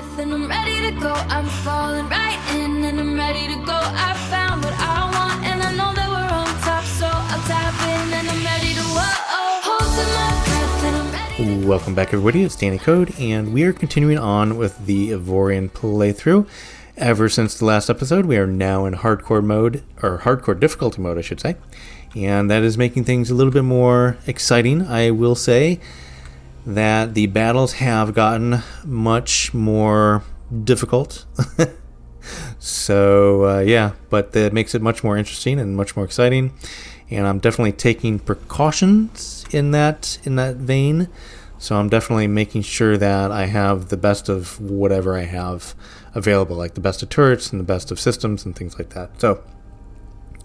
breath and I'm ready to go. I'm falling right in and I'm ready to go. I found what I want and I know that we're on top, so I'll tap in and I'm ready to holding my breath and I'm ready to Welcome back, everybody. It's Danny Code, and we are continuing on with the Avorion playthrough. Ever since the last episode, we are now in hardcore mode, or hardcore difficulty mode, I should say, and that is making things a little bit more exciting. I will say that the battles have gotten much more difficult. So yeah, but that makes it much more interesting and much more exciting, and I'm definitely taking precautions in that vein. So I'm definitely making sure that I have the best of whatever I have available, like the best of turrets and the best of systems and things like that. So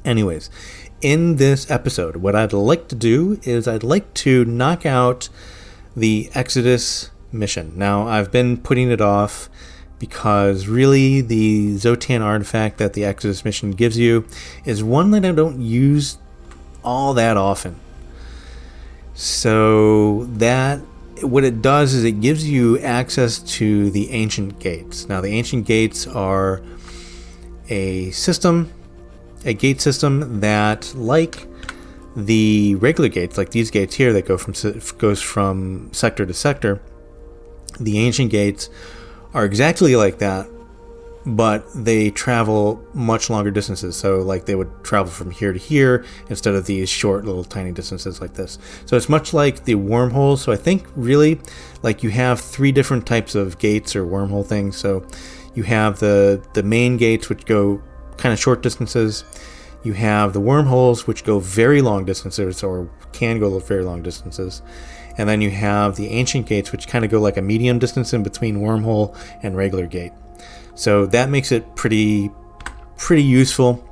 anyways, in this episode, what I'd like to do is I'd like to knock out the Exodus mission. Now, I've been putting it off because really the Xsotan artifact that the Exodus mission gives you is one that I don't use all that often. So that what it does is it gives you access to the ancient gates. Now, the ancient gates are a gate system that, like the regular gates, like these gates here that goes from sector to sector, the ancient gates are exactly like that, but they travel much longer distances. So like they would travel from here to here instead of these short little tiny distances like this. So it's much like the wormholes. So I think really like you have three different types of gates or wormhole things. So you have the main gates, which go kind of short distances. You have the wormholes, which go very long distances or can go very long distances. And then you have the ancient gates, which kind of go like a medium distance in between wormhole and regular gate. So that makes it pretty useful.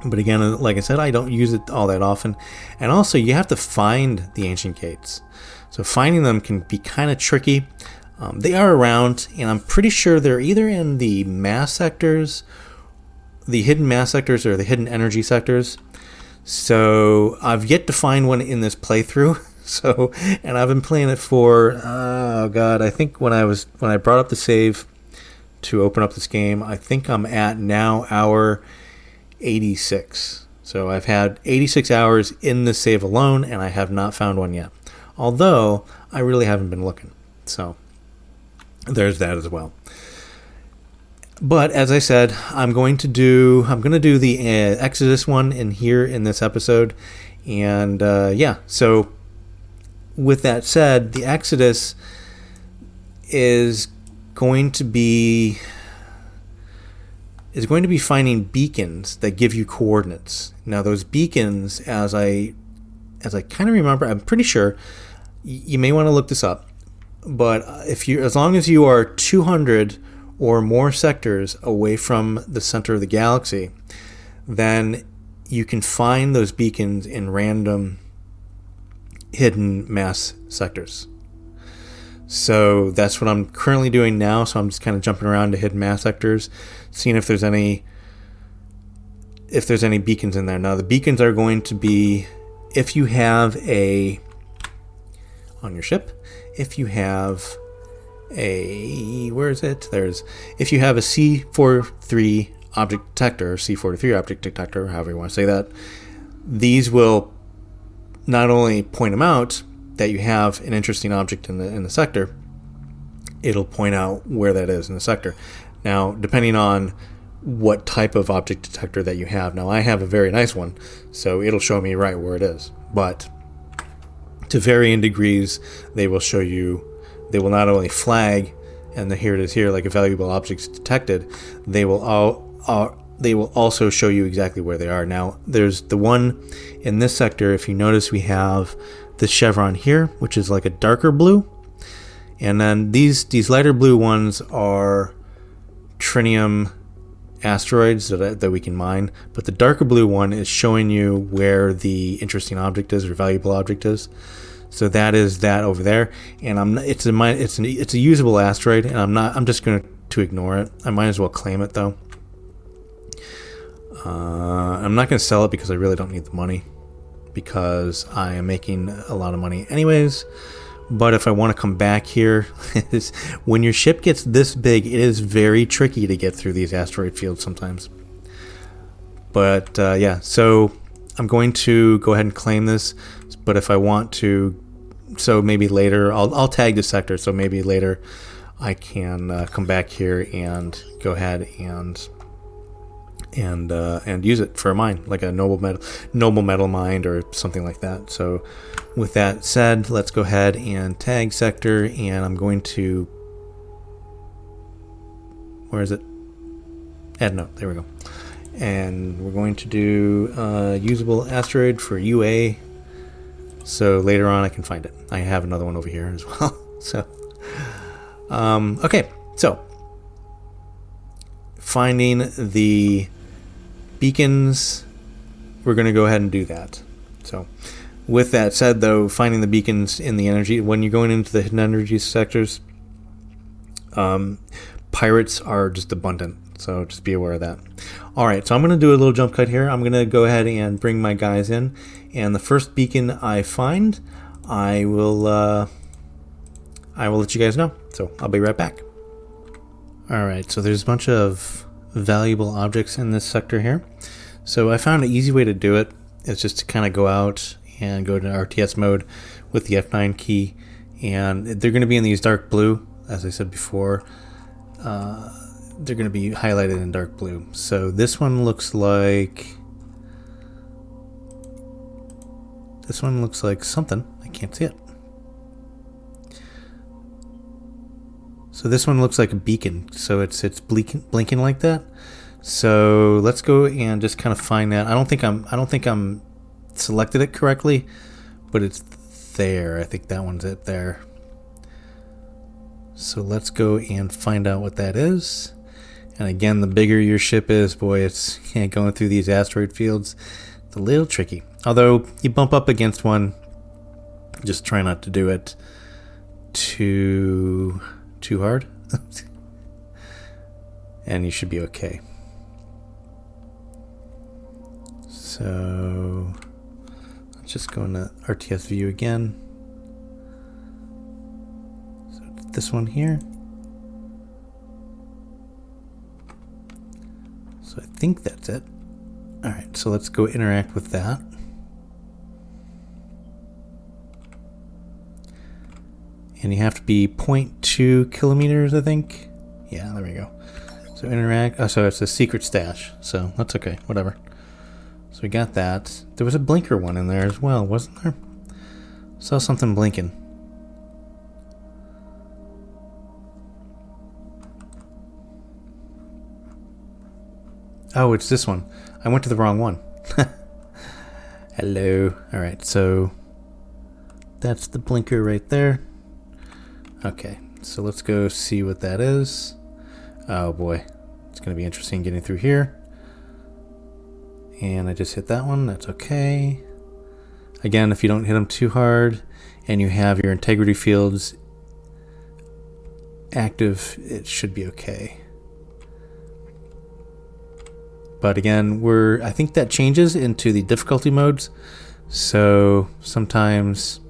But again, like I said, I don't use it all that often. And also, you have to find the ancient gates. So finding them can be kind of tricky. They are around, and I'm pretty sure they're either in the mass sectors, the hidden mass sectors, or the hidden energy sectors. So I've yet to find one in this playthrough. So, and I've been playing it for, oh god, I think when I brought up the save to open up this game, I think I'm at now hour 86. So I've had 86 hours in the save alone, and I have not found one yet. Although I really haven't been looking. So there's that as well. But as I said, I'm going to do the Exodus one in this episode, and yeah. So with that said, the Exodus is going to be finding beacons that give you coordinates. Now, those beacons, as I kind of remember, I'm pretty sure you may want to look this up, but as long as you are 200 or more sectors away from the center of the galaxy, then you can find those beacons in random hidden mass sectors. So that's what I'm currently doing now. So I'm just kind of jumping around to hidden mass sectors, seeing if there's any beacons in there. Now, the beacons are going to be if you have on your ship, if you have if you have a C43 object detector, or C43 object detector, however you want to say that, these will not only point them out that you have an interesting object in the sector, it'll point out where that is in the sector. Now, depending on what type of object detector that you have. Now, I have a very nice one, so it'll show me right where it is. But to varying degrees, they will not only flag, and here it is here, like a valuable object's detected, they will also show you exactly where they are. Now, there's the one in this sector. If you notice, we have this chevron here, which is like a darker blue, and then these lighter blue ones are trinium asteroids that we can mine, but the darker blue one is showing you where the interesting object is or valuable object is. So that is that over there, and it's a usable asteroid, and I'm just going to ignore it. I might as well claim it though. I'm not going to sell it because I really don't need the money, because I am making a lot of money anyways But if I want to come back here, when your ship gets this big, it is very tricky to get through these asteroid fields sometimes. But yeah, so I'm going to go ahead and claim this. But if I want to, so maybe later, I'll tag the sector. So maybe later I can come back here and go ahead and use it for a mine, like a noble metal mine or something like that. So with that said, let's go ahead and tag sector, and I'm going to, where is it? Add note, there we go. And we're going to do usable asteroid for UA, so later on I can find it. I have another one over here as well. So okay, so finding the beacons, we're going to go ahead and do that. So with that said, though, finding the beacons in the energy, when you're going into the hidden energy sectors, pirates are just abundant, so just be aware of that. Alright, so I'm going to do a little jump cut here. I'm going to go ahead and bring my guys in, and the first beacon I find, I will let you guys know. So I'll be right back. Alright, so there's a bunch of valuable objects in this sector here. So I found an easy way to do it is just to kind of go out and go to RTS mode with the F9 key, and they're going to be in these dark blue, as I said before. They're going to be highlighted in dark blue. So this one looks like something. I can't see it. So this one looks like a beacon. So it's blinking like that. So let's go and just kind of find that. I don't think I'm selected it correctly, but it's there. I think that one's it there. So let's go and find out what that is. And again, the bigger your ship is, boy, it's going through these asteroid fields. It's a little tricky. Although you bump up against one, just try not to do it too hard, and you should be okay. So let's just go into RTS view again. So this one here. So I think that's it. Alright, so let's go interact with that. And you have to be 0.2 kilometers, I think. Yeah, there we go. So interact. Oh, so it's a secret stash. So that's okay. Whatever. So we got that. There was a blinker one in there as well, wasn't there? Saw something blinking. Oh, it's this one. I went to the wrong one. Hello. Alright, so that's the blinker right there. Okay, so let's go see what that is. Oh boy, it's going to be interesting getting through here. And I just hit that one, that's okay. Again, if you don't hit them too hard and you have your integrity fields active, it should be okay. But again, I think that changes into the difficulty modes. So sometimes,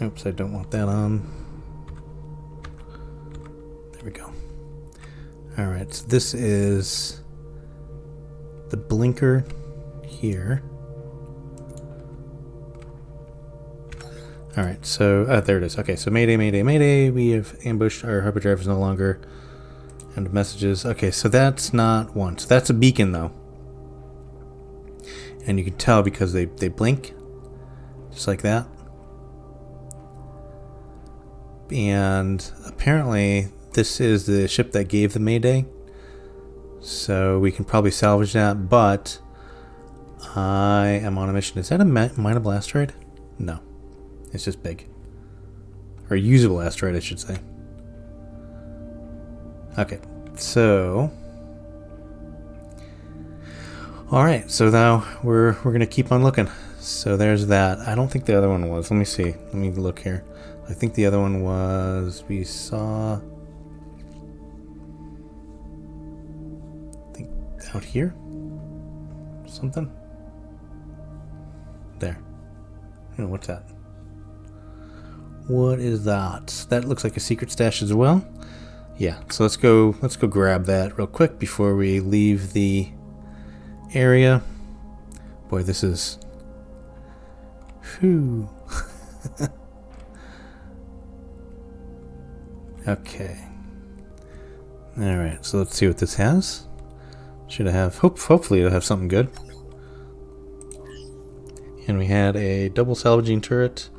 oops, I don't want that on. There we go. Alright, so this is the blinker here. Alright, so there it is. Okay, so mayday, mayday, mayday. We have ambushed. Our hyperdrive is no longer. And messages. Okay, so that's not one. So that's a beacon, though. And you can tell because they blink. Just like that. And apparently this is the ship that gave the mayday. So we can probably salvage that, but I am on a mission. Is that a mineable asteroid? No. It's just big. Or usable asteroid, I should say. Okay, so alright, so now we're gonna keep on looking. So there's that. I don't think the other one was. Let me see. Let me look here. I think the other one was, we saw, I think out here. Something. There. Oh, what's that? What is that? That looks like a secret stash as well. Yeah, so let's go grab that real quick before we leave the area. Boy, this is... Whew. Okay. Alright, so let's see what this has. Should I have... Hopefully it'll have something good. And we had a double salvaging turret,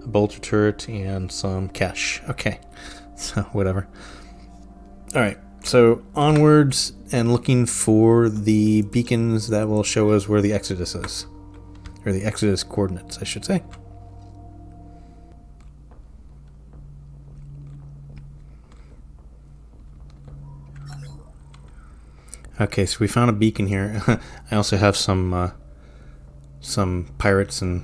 a bolter turret, and some cash. Okay, so whatever. Alright, so onwards and looking for the beacons that will show us where the Exodus is. Or the Exodus coordinates, I should say. Okay, so we found a beacon here. I also have some pirates and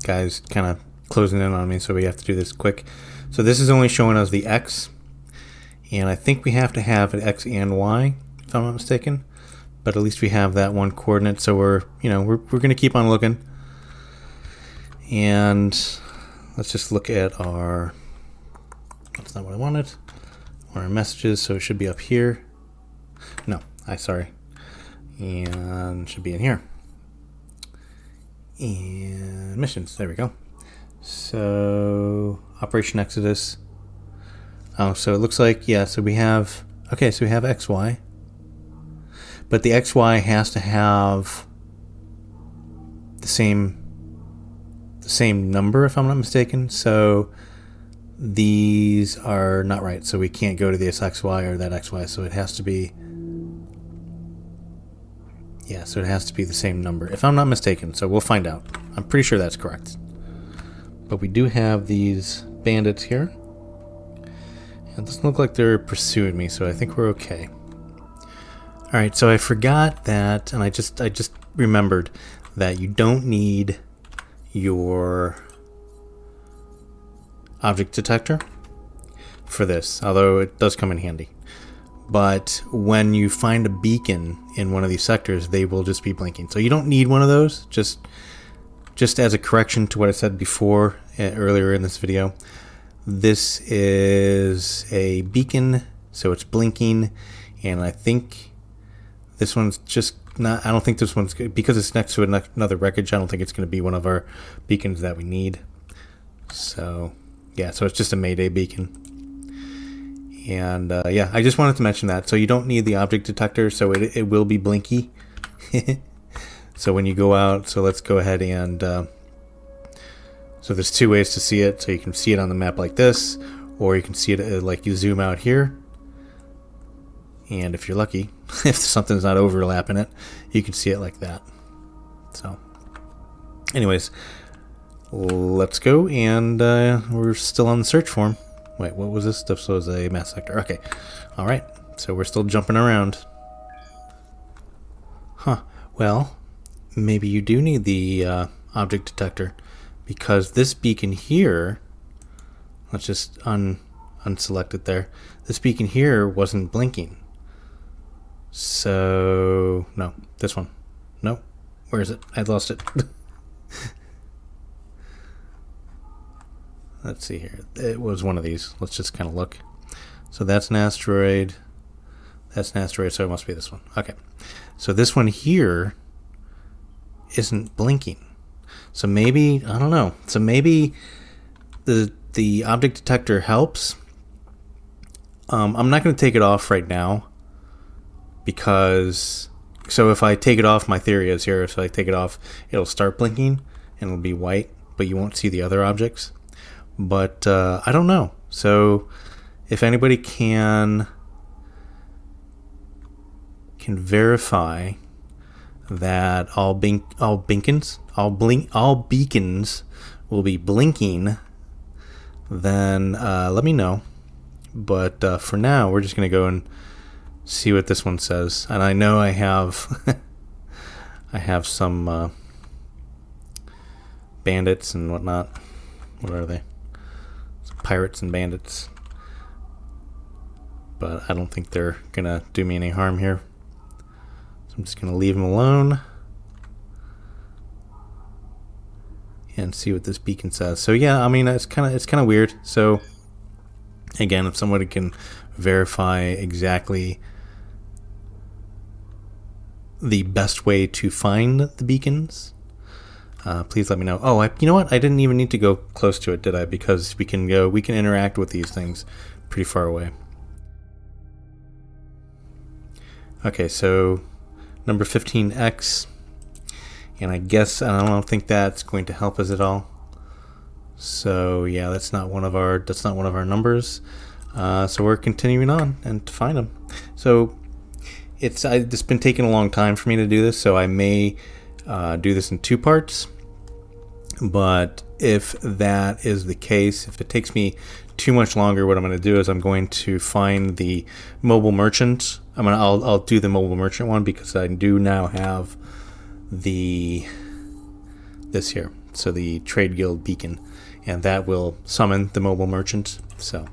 guys kind of closing in on me, so we have to do this quick. So this is only showing us the X, and I think we have to have an X and Y, if I'm not mistaken. But at least we have that one coordinate, so we're going to keep on looking. And let's just look at our... That's not what I wanted. Our messages, so it should be up here. No, sorry. And it should be in here. And missions, there we go. So Operation Exodus. Oh, so it looks like, yeah, so we have, okay, so we have XY. But the XY has to have the same number, if I'm not mistaken. So these are not right. So we can't go to this XY or that XY. So it has to be, yeah, so it has to be the same number, if I'm not mistaken. So we'll find out. I'm pretty sure that's correct. But we do have these bandits here. It doesn't look like they're pursuing me, so I think we're okay. Alright, so I forgot that, and I just remembered that you don't need your object detector for this, although it does come in handy. But when you find a beacon in one of these sectors, they will just be blinking. So you don't need one of those, just as a correction to what I said before, earlier in this video. This is a beacon, so it's blinking, and I think this one's just not, I don't think this one's good, because it's next to another wreckage. I don't think it's going to be one of our beacons that we need. So, yeah, so it's just a Mayday beacon. And, yeah, I just wanted to mention that. So you don't need the object detector, so it will be blinky. So when you go out, so let's go ahead and, so there's two ways to see it. So you can see it on the map like this, or you can see it like you zoom out here. And if you're lucky, if something's not overlapping it, you can see it like that. So, anyways, let's go, and we're still on the search for him. Wait, what was this? This was a mass sector. Okay, all right. So we're still jumping around. Huh. Well, maybe you do need the object detector, because this beacon here, let's just unselect it there. This beacon here wasn't blinking. So, no, this one. No, where is it? I lost it. Let's see here. It was one of these. Let's just kind of look. So that's an asteroid. That's an asteroid, so it must be this one. Okay. So this one here isn't blinking. So maybe, I don't know. So maybe the object detector helps. I'm not going to take it off right now, because, so if I take it off, my theory is here, if I take it off, it'll start blinking and it'll be white, but you won't see the other objects. But I don't know. So if anybody can verify that all beacons will be blinking, then let me know. But for now, we're just gonna go and see what this one says. And I know I have I have some bandits and whatnot. What are they? Some pirates and bandits. But I don't think they're gonna do me any harm here. So I'm just gonna leave them alone. and see what this beacon says. So yeah, I mean, it's kind of weird. So again, if somebody can verify exactly the best way to find the beacons, please let me know. Oh, you know what? I didn't even need to go close to it, did I? Because we can interact with these things pretty far away. Okay, so number 15X, and I guess I don't think that's going to help us at all. So yeah, that's not one of our numbers. So we're continuing on and to find them. So it's been taking a long time for me to do this, so I may do this in 2 parts. But if that is the case, if it takes me too much longer, what I'm going to do is I'm going to find the mobile merchant. I'll do the mobile merchant one because I do now have this here. So the Trade Guild beacon, and that will summon the mobile merchant. So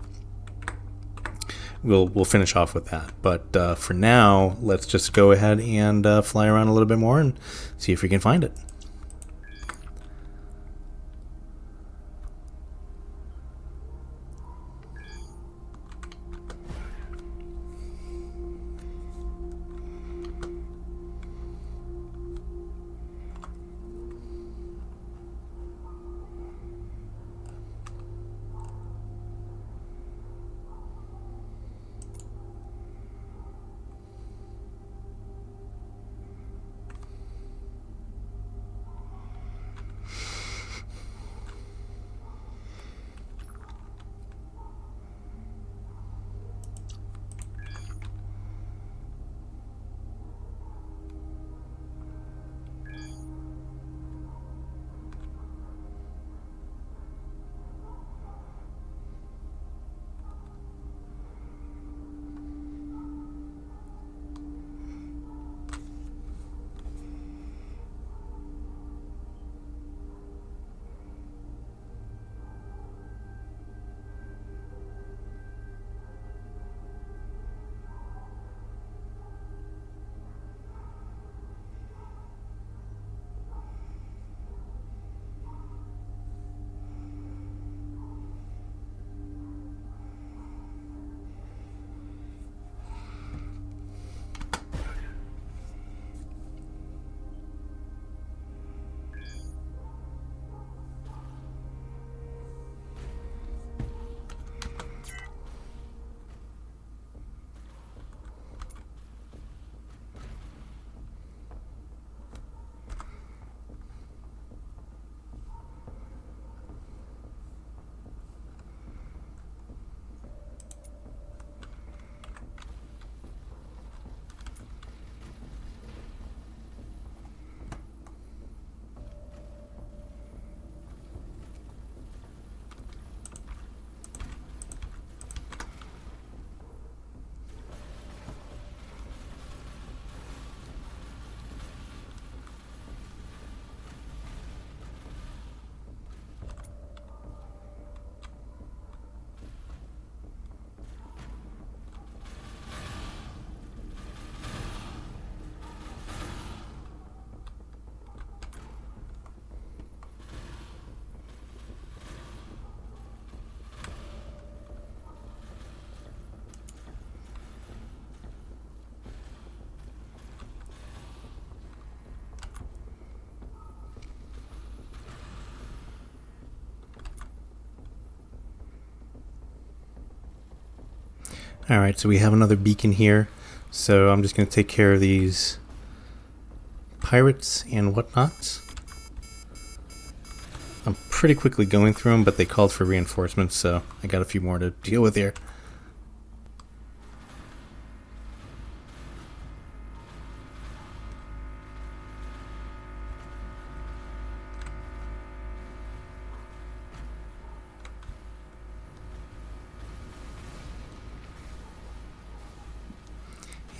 we'll finish off with that. But for now, let's just go ahead and fly around a little bit more and see if we can find it. Alright, so we have another beacon here. So I'm just going to take care of these pirates and whatnot. I'm pretty quickly going through them, but they called for reinforcements, so I got a few more to deal with here.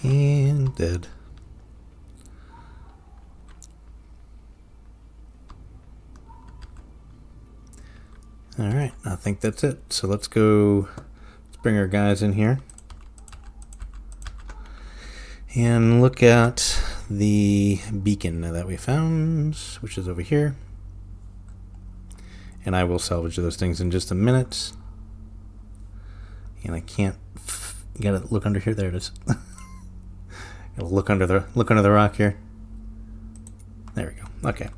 And dead. Alright, I think that's it. So let's bring our guys in here and look at the beacon that we found, which is over here. and I will salvage those things in just a minute. And I can't. You gotta look under here. There it is. Gotta look under the rock here. There we go. Okay.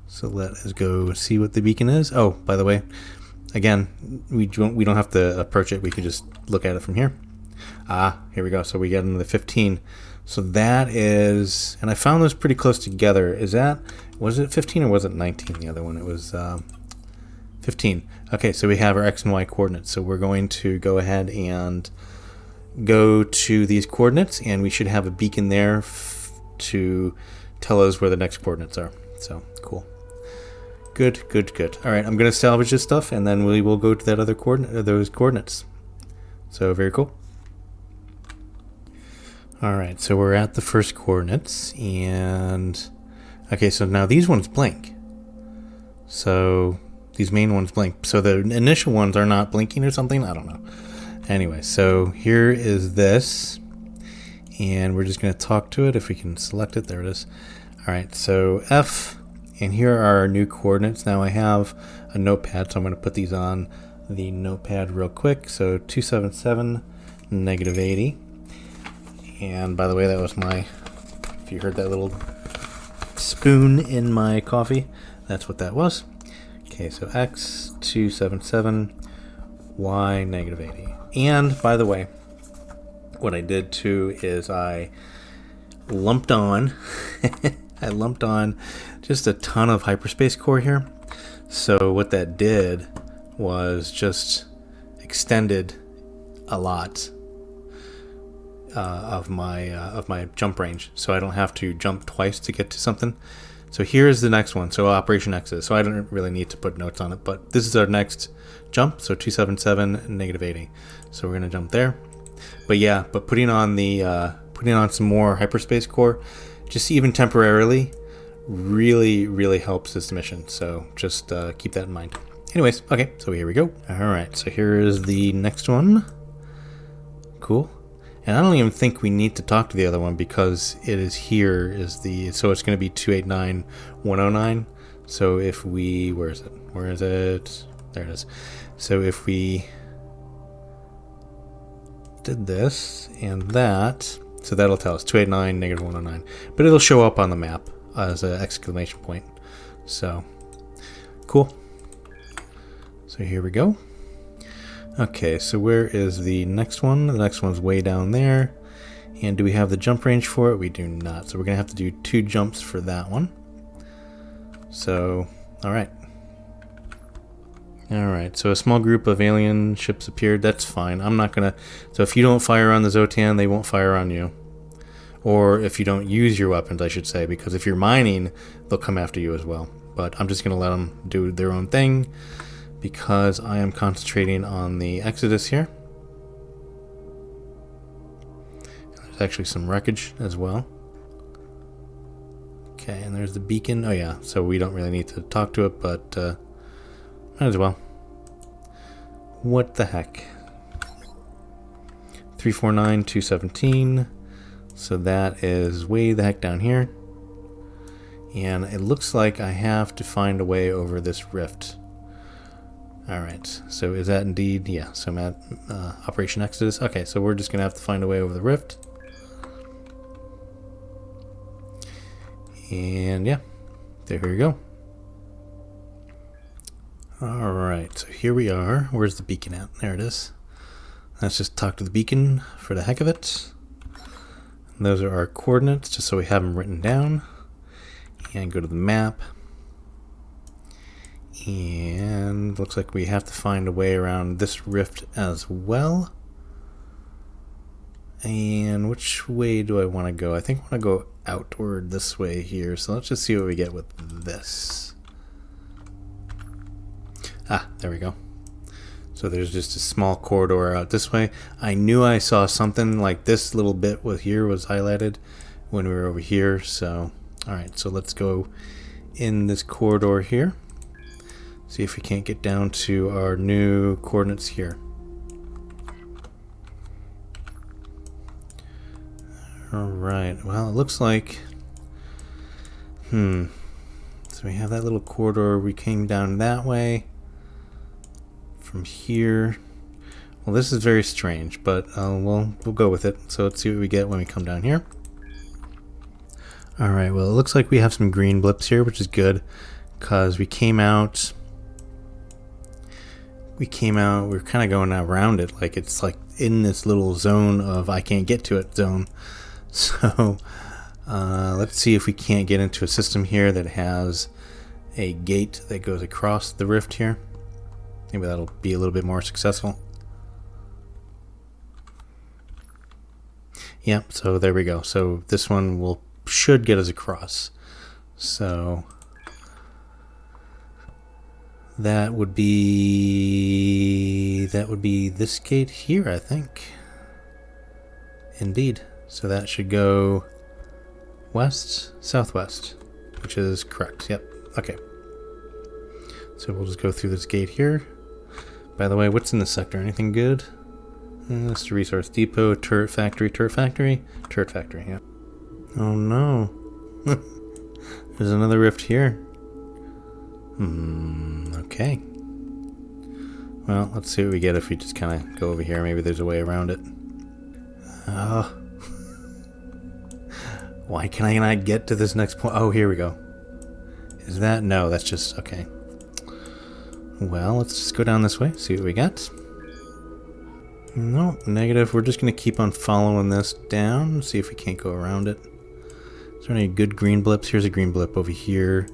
So let us go see what the beacon is. Oh, by the way, again, we don't have to approach it. We can just look at it from here. Ah, here we go. So we get into the 15. So that is, and I found those pretty close together. Was it 15 or was it 19? The other one, it was 15. Okay, so we have our X and Y coordinates. So we're going to go ahead and go to these coordinates, and we should have a beacon there to tell us where the next coordinates are. So cool. Good. All right, I'm going to salvage this stuff, and then we will go to that other those coordinates. So very cool. All right, so we're at the first coordinates, and okay, so now these ones blank. So these main ones blank. So the initial ones are not blinking or something. I don't know. Anyway, so here is this, and we're just going to talk to it if we can select it. There it is. All right, so F. And here are our new coordinates. Now I have a notepad, so I'm going to put these on the notepad real quick. So 277, -80. And by the way, that was if you heard that little spoon in my coffee, that's what that was. Okay, so X 277, Y -80. And by the way, what I did too is I lumped on just a ton of hyperspace core here. So what that did was just extended a lot of my jump range, so I don't have to jump twice to get to something. So here's the next one. So Operation X's. So I don't really need to put notes on it, but this is our next jump. So 277 -80. So we're gonna jump there. But putting on some more hyperspace core, just even temporarily, really helps this mission. So just keep that in mind. Anyways, okay, so here we go. All right, so here is the next one. Cool. And I don't even think we need to talk to the other one because it is here so it's going to be 289.109. So if we, where is it? There it is. So if we did this and that, so that'll tell us 289 -109, but it'll show up on the map as an exclamation point. So cool. So here we go. Okay, so where is the next one? The next one's way down there. And do we have the jump range for it? We do not. So we're going to have to do 2 jumps for that one. So, alright. Alright, so a small group of alien ships appeared. That's fine. I'm not going to... So if you don't fire on the Xsotan, they won't fire on you. Or if you don't use your weapons, I should say. Because if you're mining, they'll come after you as well. But I'm just going to let them do their own thing, because I am concentrating on the Exodus here. There's actually some wreckage as well. Okay, and there's the beacon. Oh yeah, so we don't really need to talk to it, but might as well. What the heck? 349-217. So that is way the heck down here. And it looks like I have to find a way over this rift. Alright, so is that indeed, yeah, so I'm at Operation Exodus. Okay, so we're just going to have to find a way over the rift. And yeah, there we go. Alright, so here we are. Where's the beacon at? There it is. Let's just talk to the beacon for the heck of it. And those are our coordinates, just so we have them written down. And go to the map. And looks like we have to find a way around this rift as well. And which way do I want to go? I think I want to go outward this way here. So let's just see what we get with this. Ah, there we go. So there's just a small corridor out this way. I knew I saw something like this little bit with here was highlighted when we were over here. So, all right, so let's go in this corridor here. See if we can't get down to our new coordinates here. Alright, well it looks like... So So we have that little corridor. We came down that way. From here. Well, this is very strange, but we'll go with it. So let's see what we get when we come down here. Alright, well, it looks like we have some green blips here, which is good. Because we came out, we're kind of going around it. Like, it's like in this little zone of I can't get to it zone. So, let's see if we can't get into a system here that has a gate that goes across the rift here. Maybe that'll be a little bit more successful. Yep, so there we go. So this one should get us across. So that would be this gate here, I think. Indeed. So that should go west, southwest, which is correct. Yep. Okay. So we'll just go through this gate here. By the way, what's in this sector? Anything good? This is resource depot, turret factory, yeah. Oh no. There's another rift here. Okay. Well, let's see what we get if we just kind of go over here. Maybe there's a way around it. Why can I not get to this next point? Oh, here we go. Is that? No, that's just... Okay. Well, let's just go down this way, see what we got. No, negative. We're just going to keep on following this down, see if we can't go around it. Is there any good green blips? Here's a green blip over here.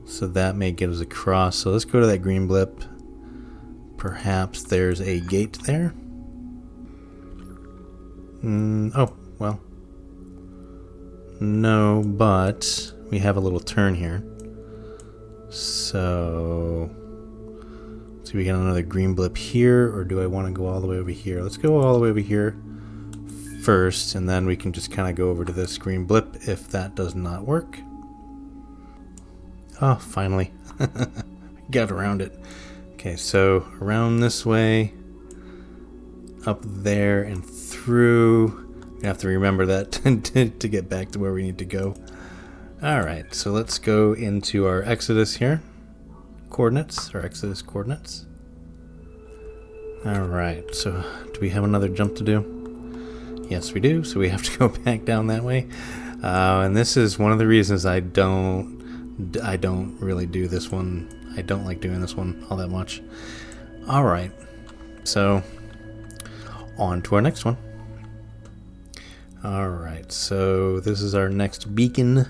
So that may get us across. So let's go to that green blip. Perhaps there's a gate there. Oh, well. No, but we have a little turn here. So, we got another green blip here, or do I want to go all the way over here? Let's go all the way over here first, and then we can just kind of go over to this green blip if that does not work. Oh, finally. Got around it. Okay, so around this way, up there and through. We have to remember that to get back to where we need to go. Alright, so let's go into our Exodus here. Coordinates, or Exodus coordinates. Alright, so do we have another jump to do? Yes, we do, so we have to go back down that way. And this is one of the reasons I don't really do this one. I don't like doing this one all that much. Alright, so on to our next one. Alright, so this is our next beacon.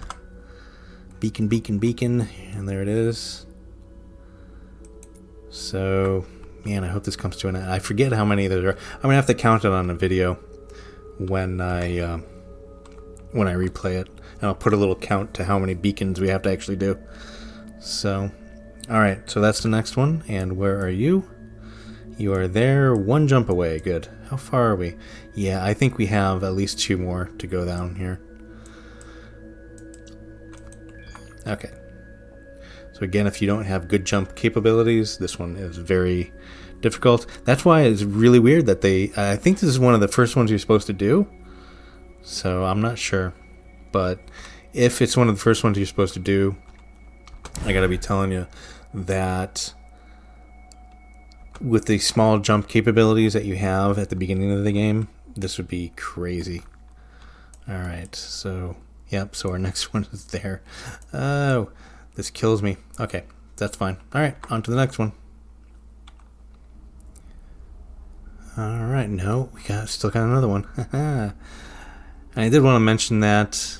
Beacon, and there it is. So, man, I hope this comes to an end. I forget how many there are. I'm gonna have to count it on the video when I replay it, and I'll put a little count to how many beacons we have to actually do. So, all right, so that's the next one. And where are you? You are there, one jump away. Good. How far are we? Yeah, I think we have at least 2 more to go down here. Okay. So again, if you don't have good jump capabilities, this one is very difficult. That's why it's really weird that I think this is one of the first ones you're supposed to do. So I'm not sure. But if it's one of the first ones you're supposed to do, I gotta be telling you that with the small jump capabilities that you have at the beginning of the game, this would be crazy. Alright, so... Yep, so our next one is there. Oh, this kills me. Okay, that's fine. Alright, on to the next one. Alright, no, we still got another one. And I did want to mention that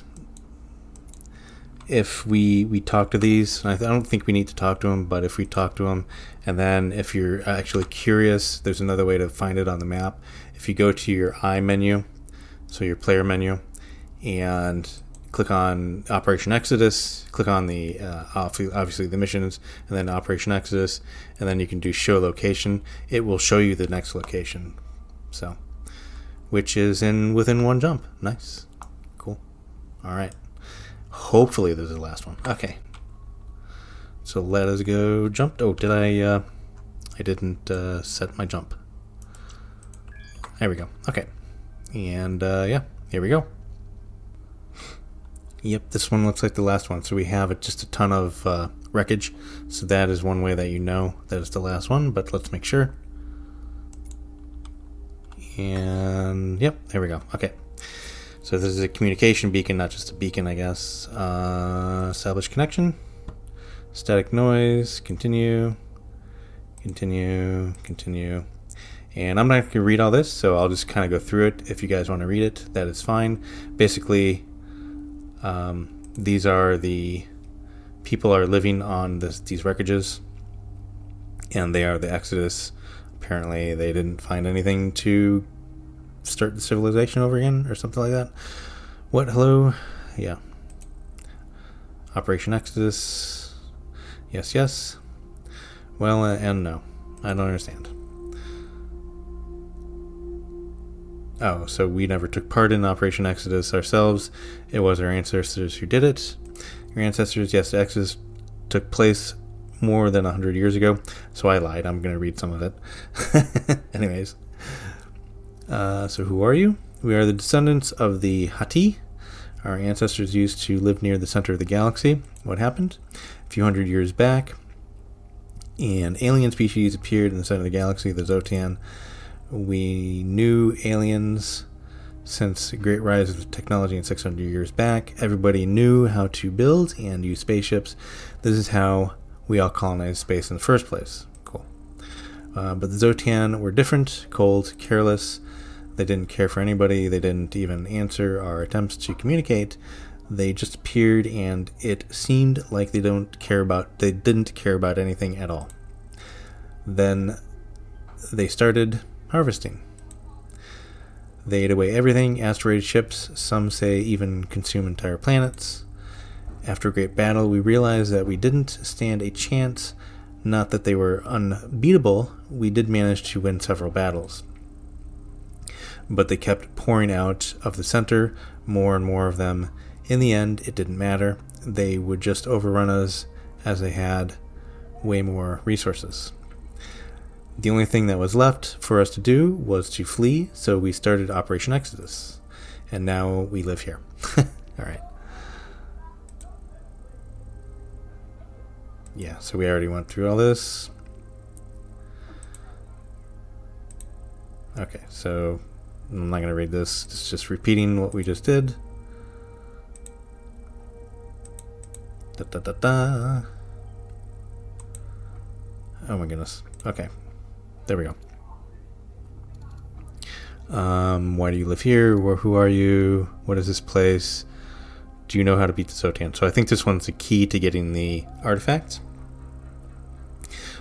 if we talk to these, I don't think we need to talk to them, but if we talk to them, and then if you're actually curious, there's another way to find it on the map. If you go to your I menu, so your player menu, and click on Operation Exodus, click on the obviously the missions, and then Operation Exodus, and then you can do show location. It will show you the next location, so which is within 1 jump. Nice, cool. All right, hopefully this is the last one. Okay, so let us go jump. Oh, did I didn't set my jump. There we go. Okay, and yeah, here we go. Yep, this one looks like the last one. So we have just a ton of wreckage. So that is one way that you know that it's the last one, but let's make sure. And yep, there we go. Okay. So this is a communication beacon, not just a beacon, I guess. Establish connection. Static noise. Continue. Continue. Continue. And I'm not going to read all this, so I'll just kind of go through it. If you guys want to read it, that is fine. Basically, these are the people are living on these wreckages, and they are the Exodus. Apparently, they didn't find anything to start the civilization over again, or something like that. What? Hello? Yeah. Operation Exodus. Yes, yes. Well, and no. I don't understand. Oh, so we never took part in Operation Exodus ourselves. It was our ancestors who did it. Your ancestors, yes, the Exodus took place more than 100 years ago. So I lied. I'm going to read some of it. Anyways. So who are you? We are the descendants of the Hati. Our ancestors used to live near the center of the galaxy. What happened? A few hundred years back, an alien species appeared in the center of the galaxy, the Xsotan. We knew aliens since the great rise of technology in 600 years back. Everybody knew how to build and use spaceships. This is how we all colonized space in the first place. Cool. But the Xsotan were different, cold, careless. They didn't care for anybody. They didn't even answer our attempts to communicate. They just appeared, and it seemed like they didn't care about anything at all. Then they started harvesting. They ate away everything, asteroid ships, some say even consume entire planets. After a great battle, we realized that we didn't stand a chance. Not that they were unbeatable, we did manage to win several battles. But they kept pouring out of the center, more and more of them. In the end, it didn't matter. They would just overrun us as they had way more resources. The only thing that was left for us to do was to flee, so we started Operation Exodus. And now we live here. Alright. Yeah, so we already went through all this. Okay, so I'm not going to read this. It's just repeating what we just did. Da, da, da, da. Oh my goodness. Okay. There we go. Why do you live here? Who are you? What is this place? Do you know how to beat the Xsotan? So I think this one's the key to getting the artifact.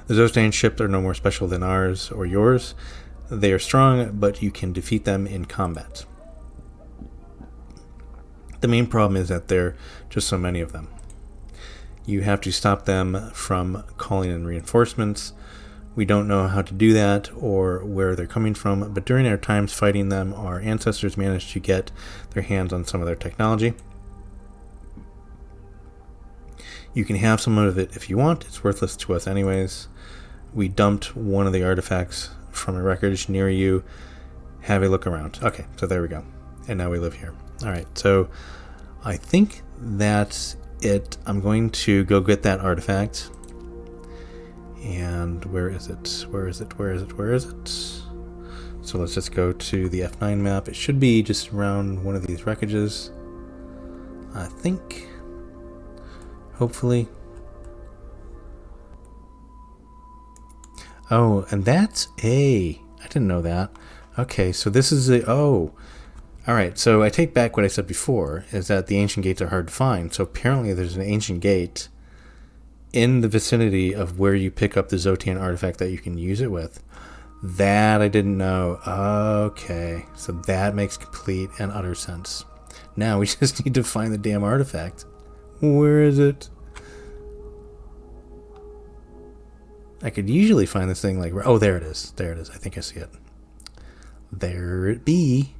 The Xsotan ships are no more special than ours or yours. They are strong, but you can defeat them in combat. The main problem is that there are just so many of them. You have to stop them from calling in reinforcements. We don't know how to do that or where they're coming from, but during our times fighting them, our ancestors managed to get their hands on some of their technology. You can have some of it if you want. It's worthless to us anyways. We dumped one of the artifacts from a wreckage near you. Have a look around. Okay, so there we go. And now we live here. Alright, so I think that's it. I'm going to go get that artifact. And where is it? Where is it? Where is it? Where is it? So let's just go to the F9 map. It should be just around one of these wreckages, I think. Hopefully. Oh, and that's I didn't know that. Okay, so this is alright, so I take back what I said before, is that the ancient gates are hard to find. So apparently there's an ancient gate in the vicinity of where you pick up the Xsotan artifact that you can use it with. That I didn't know. Okay, so that makes complete and utter sense. Now we just need to find the damn artifact. Where is it? I could usually find this thing like... Oh, there it is. There it is. I think I see it. There it be.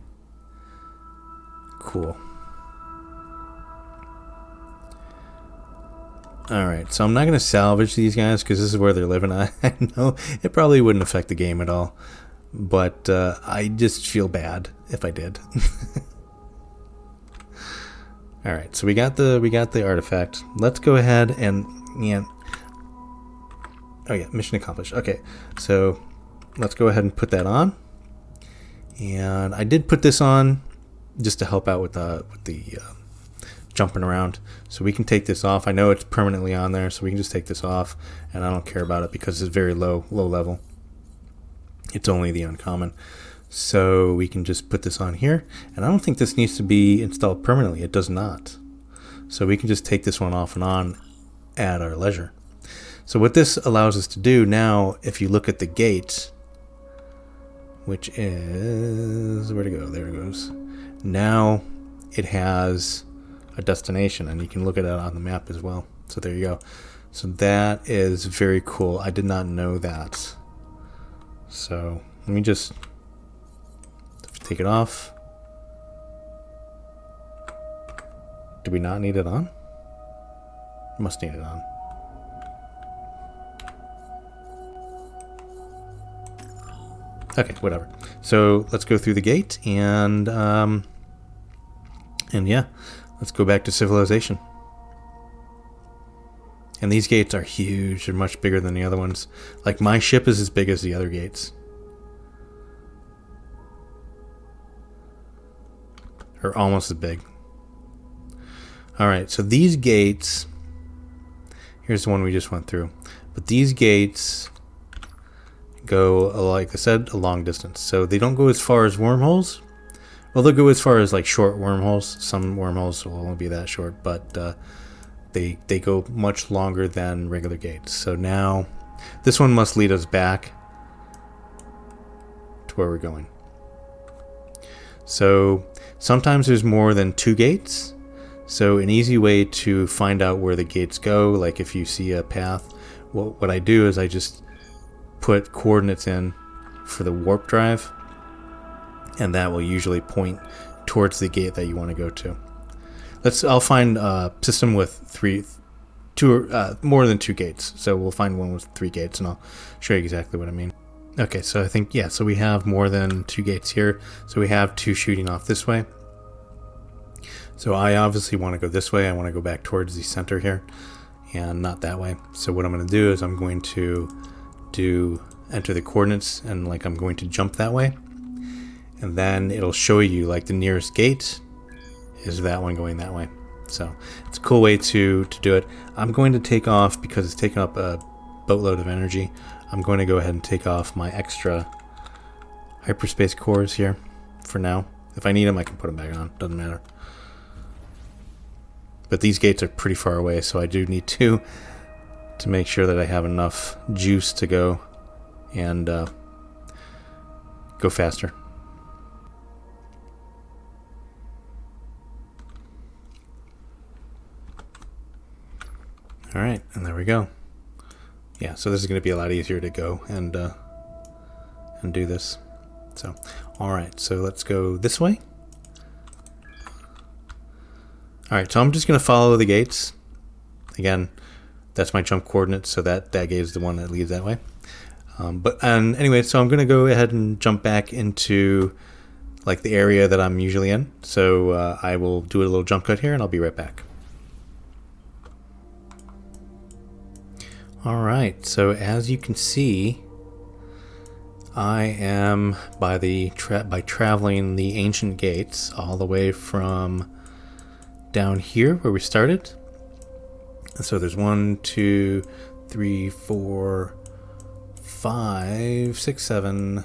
Cool. Alright, so I'm not going to salvage these guys because this is where they're living. I know it probably wouldn't affect the game at all. But I just feel bad if I did. All right, so we got the artifact. Let's go ahead and oh yeah, mission accomplished. Okay, so let's go ahead and put that on. And I did put this on just to help out with the jumping around. So we can take this off. I know it's permanently on there, so we can just take this off, and I don't care about it because it's very low level. It's only the uncommon. So we can just put this on here, and I don't think this needs to be installed permanently. It does not. So we can just take this one off and on at our leisure. So what this allows us to do now, if you look at the gate, which is, where to go? There it goes. Now it has a destination, and you can look at it on the map as well. So there you go. So that is very cool. I did not know that. So let me just take it off. Do we not need it on? Must need it on. Okay, whatever. So let's go through the gate and yeah, let's go back to civilization. And these gates are huge. They're much bigger than the other ones. Like, my ship is as big as the other gates. Or almost as big. Alright, so these gates... Here's the one we just went through. But these gates go, like I said, a long distance. So they don't go as far as wormholes. Well, they'll go as far as, like, short wormholes. Some wormholes will only be that short, but... They go much longer than regular gates. So now, this one must lead us back to where we're going. So sometimes there's more than 2 gates. So an easy way to find out where the gates go, like if you see a path, what I do is I just put coordinates in for the warp drive, and that will usually point towards the gate that you want to go to. I'll find a system with more than 2 gates. So we'll find one with 3 gates, and I'll show you exactly what I mean. Okay, so I think, yeah, so we have more than 2 gates here. So we have 2 shooting off this way. So I obviously want to go this way. I want to go back towards the center here, and not that way. So what I'm going to do is I'm going to enter the coordinates, and like I'm going to jump that way. And then it'll show you like the nearest gate is that one going that way. So it's a cool way to do it. I'm going to take off, because it's taking up a boatload of energy. I'm going to go ahead and take off my extra hyperspace cores here for now. If I need them, I can put them back on. Doesn't matter. But these gates are pretty far away, so I do need to make sure that I have enough juice to go and go faster. All right, and there we go. Yeah, so this is going to be a lot easier to go and do this. So, all right, so let's go this way. All right, so I'm just going to follow the gates. Again, that's my jump coordinates, so that gate is the one that leads that way. Anyway, so I'm going to go ahead and jump back into like the area that I'm usually in. So I will do a little jump cut here, and I'll be right back. All right, so as you can see, I am by traveling the ancient gates all the way from down here where we started. So there's 1, 2, 3, 4, 5, 6, 7,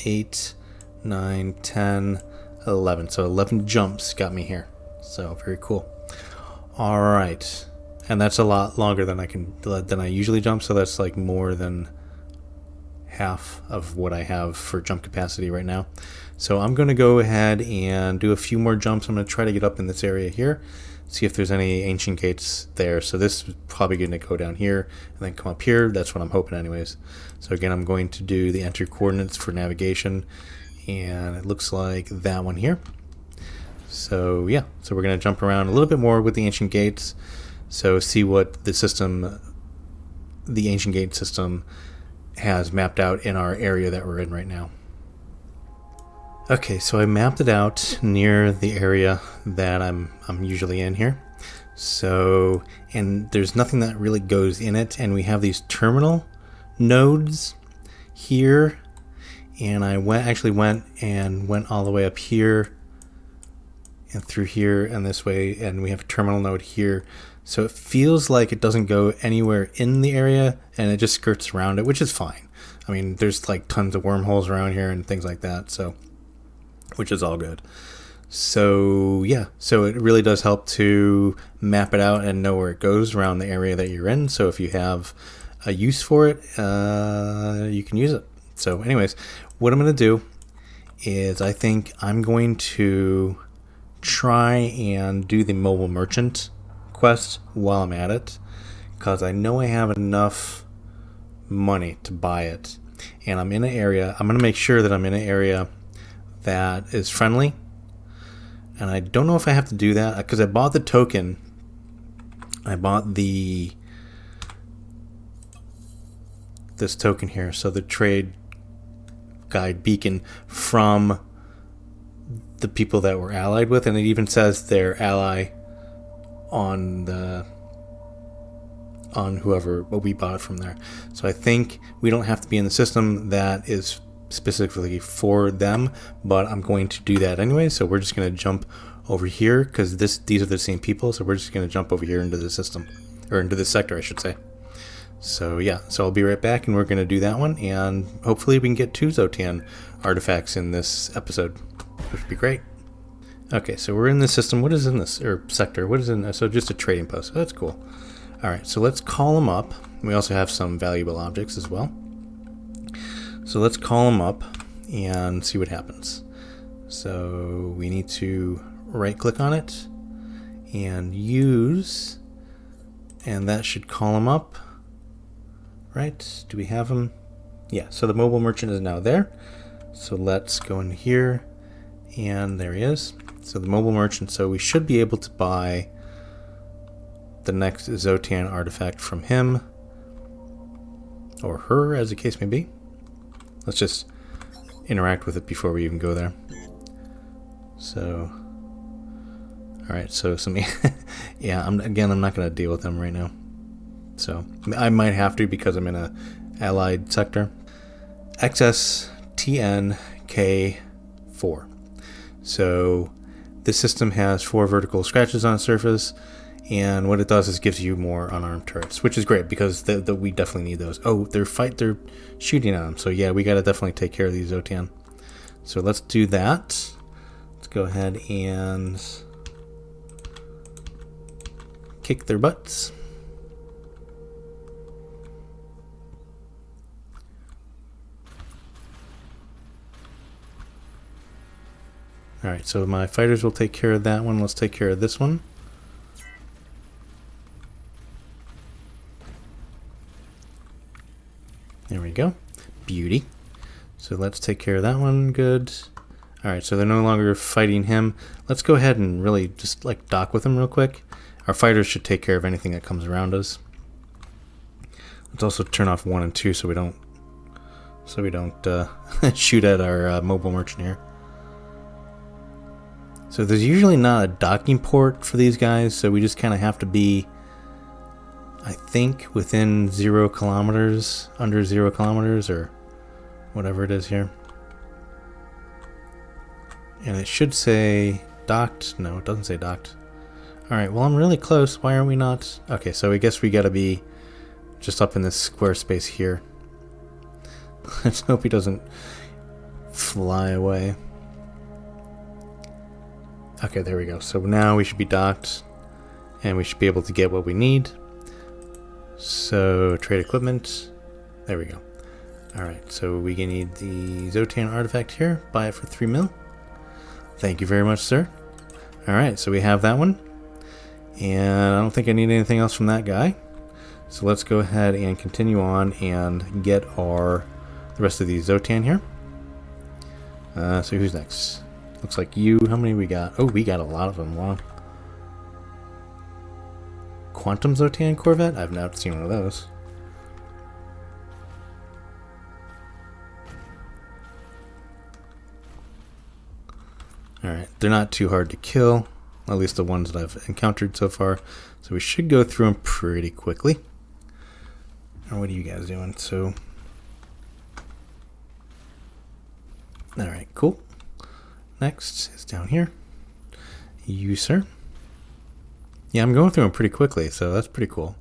8, 9, 10, 11. So 11 jumps got me here. So very cool. All right. And that's a lot longer than I usually jump, so that's like more than half of what I have for jump capacity right now. So I'm going to go ahead and do a few more jumps. I'm going to try to get up in this area here, see if there's any ancient gates there. So this is probably going to go down here and then come up here. That's what I'm hoping anyways. So again, I'm going to do the enter coordinates for navigation, and it looks like that one here. So yeah, so we're going to jump around a little bit more with the ancient gates. So see what the ancient gate system has mapped out in our area that we're in right now. Okay, so I mapped it out near the area that I'm usually in here. So, and there's nothing that really goes in it, and we have these terminal nodes here, and I actually went all the way up here and through here and this way, and we have a terminal node here. So it feels like it doesn't go anywhere in the area, and it just skirts around it, which is fine. I mean, there's like tons of wormholes around here and things like that, so which is all good. So yeah, so it really does help to map it out and know where it goes around the area that you're in. So if you have a use for it, you can use it. So anyways, what I'm going to do is I think I'm going to try and do the mobile merchant quest while I'm at it, because I know I have enough money to buy it, and I'm in an area. I'm going to make sure that I'm in an area that is friendly, and I don't know if I have to do that because I bought the token. I bought this token here, so the trade guide beacon from the people that we're allied with, and it even says their ally on whoever, but we bought it from there. So I think we don't have to be in the system that is specifically for them, but I'm going to do that anyway. So we're just going to jump over here because these are the same people. So we're just going to jump over here into the system, or into the sector, I should say. So yeah, so I'll be right back, and we're going to do that one, and hopefully we can get 2 Xsotan artifacts in this episode, which would be great. Okay, so we're in the system. What is in this, or sector? What is in this? So just a trading post. Oh, that's cool. All right, so let's call them up. We also have some valuable objects as well. So let's call them up and see what happens. So we need to right click on it and use, and that should call them up, right? Do we have them? Yeah, so the mobile merchant is now there. So let's go in here, and there he is. So the mobile merchant, so we should be able to buy the next Xsotan artifact from him, or her, as the case may be. Let's just interact with it before we even go there. So, alright, so some, yeah, I'm not going to deal with them right now. So, I might have to because I'm in a allied sector. XSTN-K 4. So, this system has 4 vertical scratches on its surface, and what it does is gives you more unarmed turrets, which is great because we definitely need those. Oh, they're shooting at them. So yeah, we got to definitely take care of these Xsotan. So let's do that. Let's go ahead and kick their butts. Alright, so my fighters will take care of that one. Let's take care of this one. There we go. Beauty. So let's take care of that one. Good. Alright, so they're no longer fighting him. Let's go ahead and really just like dock with him real quick. Our fighters should take care of anything that comes around us. Let's also turn off 1 and 2 so we don't shoot at our mobile merchant here. So there's usually not a docking port for these guys, so we just kind of have to be, I think, within 0 kilometers, under 0 kilometers, or whatever it is here. And it should say docked. No, it doesn't say docked. Alright, well, I'm really close. Why are we not? Okay, so I guess we gotta be just up in this square space here. Let's hope he doesn't fly away. Okay, there we go. So now we should be docked, and we should be able to get what we need. So, trade equipment. There we go. Alright, so we need the Xsotan artifact here. Buy it for 3 mil. Thank you very much, sir. Alright, so we have that one. And I don't think I need anything else from that guy. So let's go ahead and continue on and get the rest of these Xsotan here. So who's next? Looks like you. How many we got? Oh, we got a lot of them. Wow. Quantum Xsotan Corvette? I've not seen one of those. Alright, they're not too hard to kill, at least the ones that I've encountered so far. So we should go through them pretty quickly. Or what are you guys doing? So, alright, cool. Next is down here. You, sir. Yeah, I'm going through them pretty quickly, so that's pretty cool.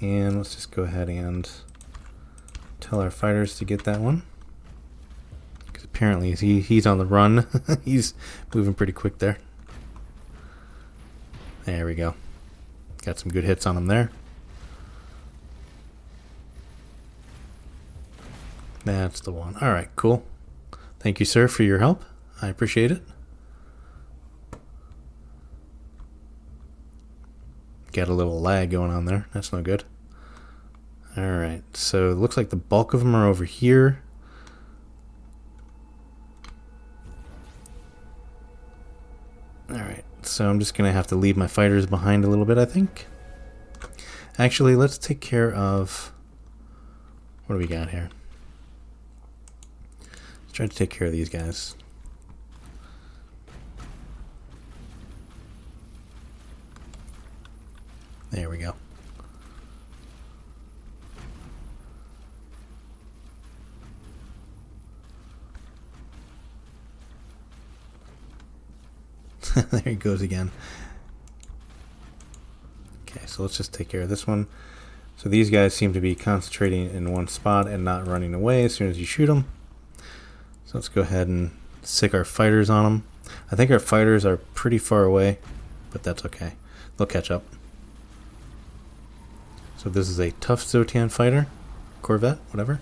And let's just go ahead and tell our fighters to get that one. Because apparently he's on the run. He's moving pretty quick there. There we go. Got some good hits on him there. That's the one. Alright, cool. Thank you, sir, for your help. I appreciate it. Got a little lag going on there. That's no good. Alright, so it looks like the bulk of them are over here. Alright, so I'm just going to have to leave my fighters behind a little bit, I think. Actually, let's take care of... What do we got here? Let's try to take care of these guys. There we go. There he goes again. Okay, so let's just take care of this one. So these guys seem to be concentrating in one spot and not running away as soon as you shoot them. So let's go ahead and sick our fighters on them. I think our fighters are pretty far away, but that's okay. They'll catch up. So this is a tough Xsotan fighter. Corvette, whatever.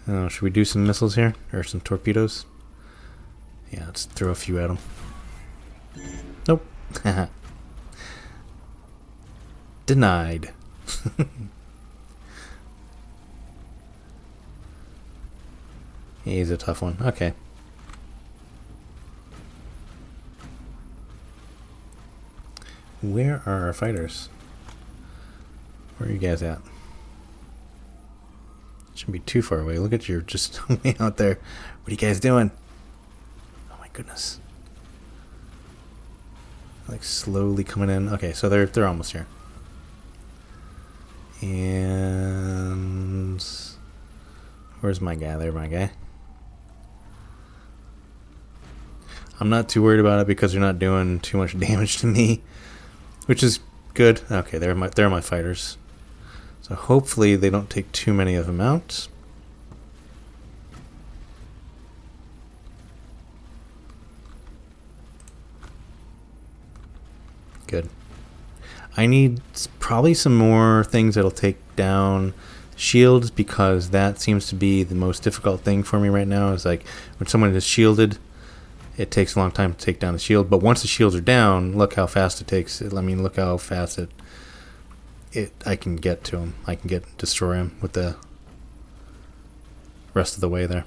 Should we do some missiles here? Or some torpedoes? Yeah, let's throw a few at him. Nope. Denied. He's a tough one. Okay. Where are our fighters? Where are you guys at? Shouldn't be too far away. Look at you, just way out there. What are you guys doing? Oh my goodness. Like slowly coming in. Okay, so they're almost here. And where's my guy? There, my guy. I'm not too worried about it because they're not doing too much damage to me, which is good. Okay, they're my fighters. So hopefully they don't take too many of them out. Good. I need probably some more things that'll take down shields, because that seems to be the most difficult thing for me right now. Is like when someone is shielded, it takes a long time to take down the shield. But once the shields are down, look how fast it takes. I mean, look how fast I can get to him. I can destroy him with the rest of the way there.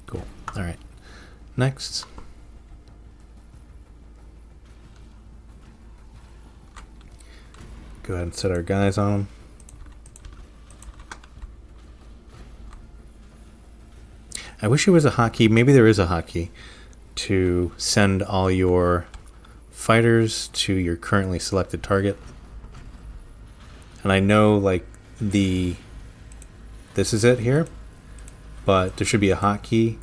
Cool. All right. Next. Go ahead and set our guys on them. I wish there was a hotkey. Maybe there is a hotkey to send all your fighters to your currently selected target. And I know, like, this is it here, but there should be a hotkey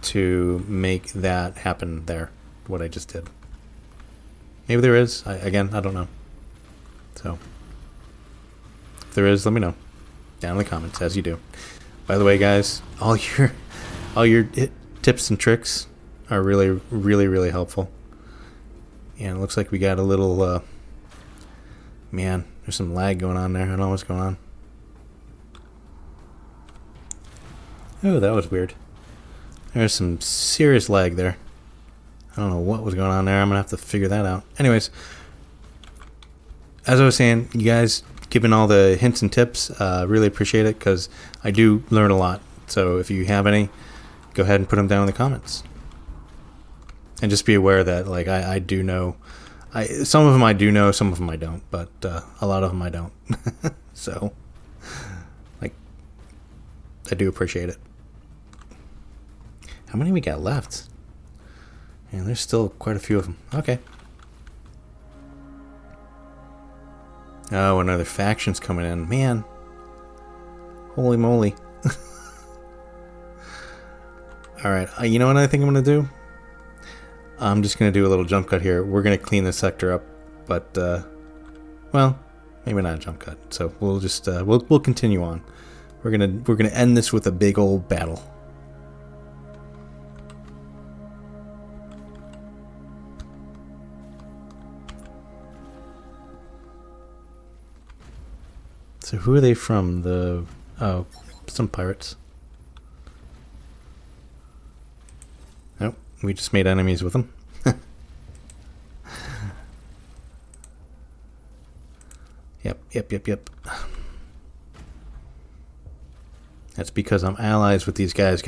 to make that happen there, what I just did. Maybe there is. Again, I don't know. So, if there is, let me know down in the comments, as you do. By the way, guys, all your tips and tricks are really, really, really helpful. And it looks like we got a little, man, there's some lag going on there. I don't know what's going on. Oh, that was weird. There's some serious lag there. I don't know what was going on there. I'm going to have to figure that out. Anyways, as I was saying, you guys giving all the hints and tips, really appreciate it, because I do learn a lot. So if you have any, go ahead and put them down in the comments. And just be aware that, like, I do know Some of them I do know, some of them I don't, but a lot of them I don't. So, like, I do appreciate it. How many we got left? And there's still quite a few of them. Okay. Oh, another faction's coming in. Man. Holy moly. Alright, you know what I think I'm going to do? I'm just going to do a little jump cut here. We're going to clean this sector up, but, well, maybe not a jump cut. So we'll just, we'll continue on. We're gonna end this with a big old battle. So who are they from? Oh, some pirates. Nope, we just made enemies with them. Yep. That's because I'm allies with these guys.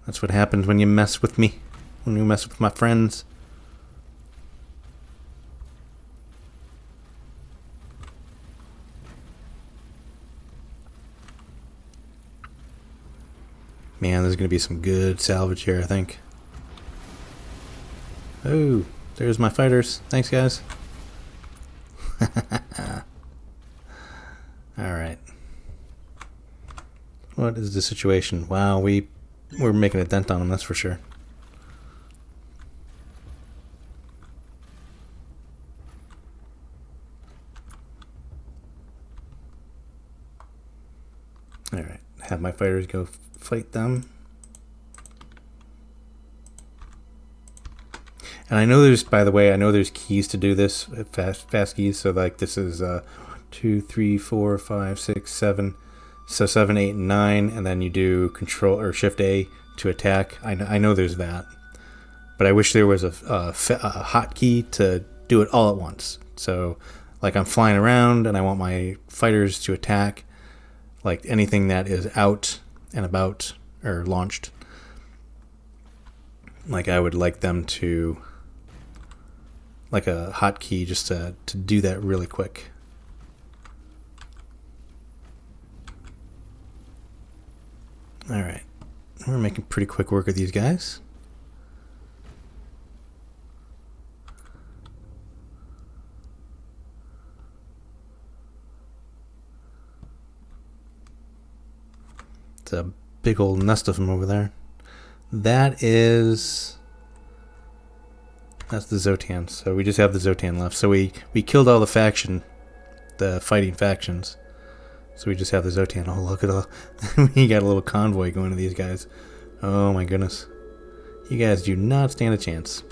That's what happens when you mess with me. When you mess with my friends. Man, there's going to be some good salvage here, I think. Oh, there's my fighters. Thanks, guys. Alright. What is the situation? Wow, we're making a dent on them, that's for sure. Alright, have my fighters go fight them. And I know there's, by the way, I know there's keys to do this, fast keys. So like this is 2, 3, 4, 5, 6, 7. So 7, 8, and 9, and then you do Control or Shift A to attack. I know there's that, but I wish there was a hotkey to do it all at once. So like I'm flying around and I want my fighters to attack, like anything that is out and about or launched. Like I would like them to, like a hotkey just to do that really quick. Alright, we're making pretty quick work of these guys. It's a big old nest of them over there. That's the Xsotan. So we just have the Xsotan left. So we killed all the fighting factions. So we just have the Xsotan. Oh, look at all. We got a little convoy going to these guys. Oh my goodness. You guys do not stand a chance.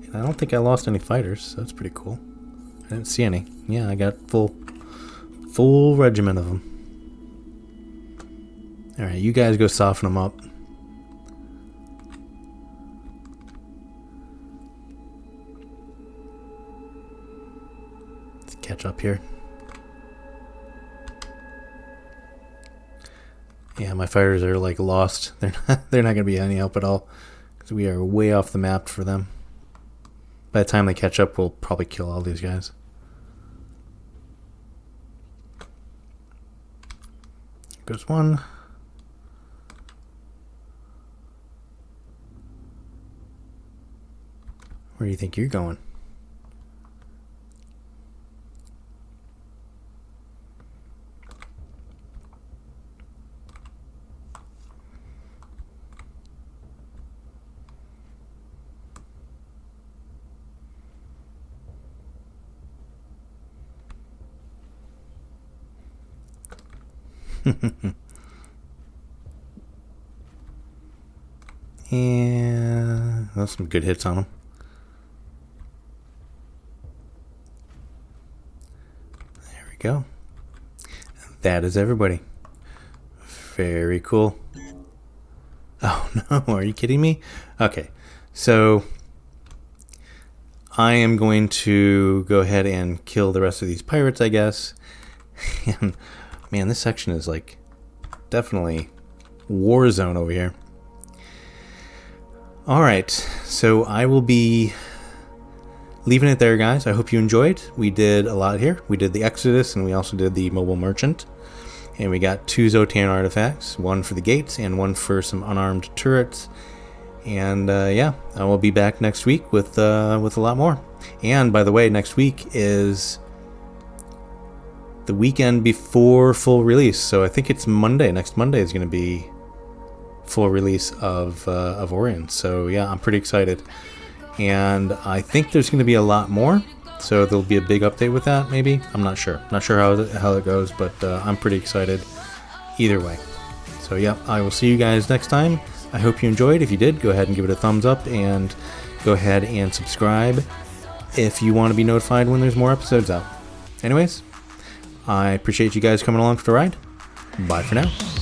And I don't think I lost any fighters, so that's pretty cool. I didn't see any. Yeah, I got full regiment of them. Alright, you guys go soften them up. Let's catch up here. Yeah, my fighters are like lost. They're not going to be any help at all because we are way off the map for them. By the time they catch up, we'll probably kill all these guys. Goes one. Where do you think you're going? Yeah, that's some good hits on them. There we go. That is everybody. Very cool. Oh no, are you kidding me? Okay, so I am going to go ahead and kill the rest of these pirates, I guess. And man, this section is like definitely war zone over here. Alright, so I will be leaving it there, guys. I hope you enjoyed. We did a lot here. We did the Exodus, and we also did the Mobile Merchant. And we got 2 Xsotan artifacts, one for the gates and one for some unarmed turrets. And yeah, I will be back next week with a lot more. And by the way, next week is the weekend before full release, so I think it's Monday. Next Monday is going to be full release of Avorion. So yeah, I'm pretty excited, and I think there's going to be a lot more. So there'll be a big update with that. Maybe, I'm not sure. Not sure how it goes, but I'm pretty excited either way. So yeah, I will see you guys next time. I hope you enjoyed. If you did, go ahead and give it a thumbs up, and go ahead and subscribe if you want to be notified when there's more episodes out. Anyways, I appreciate you guys coming along for the ride. Bye for now.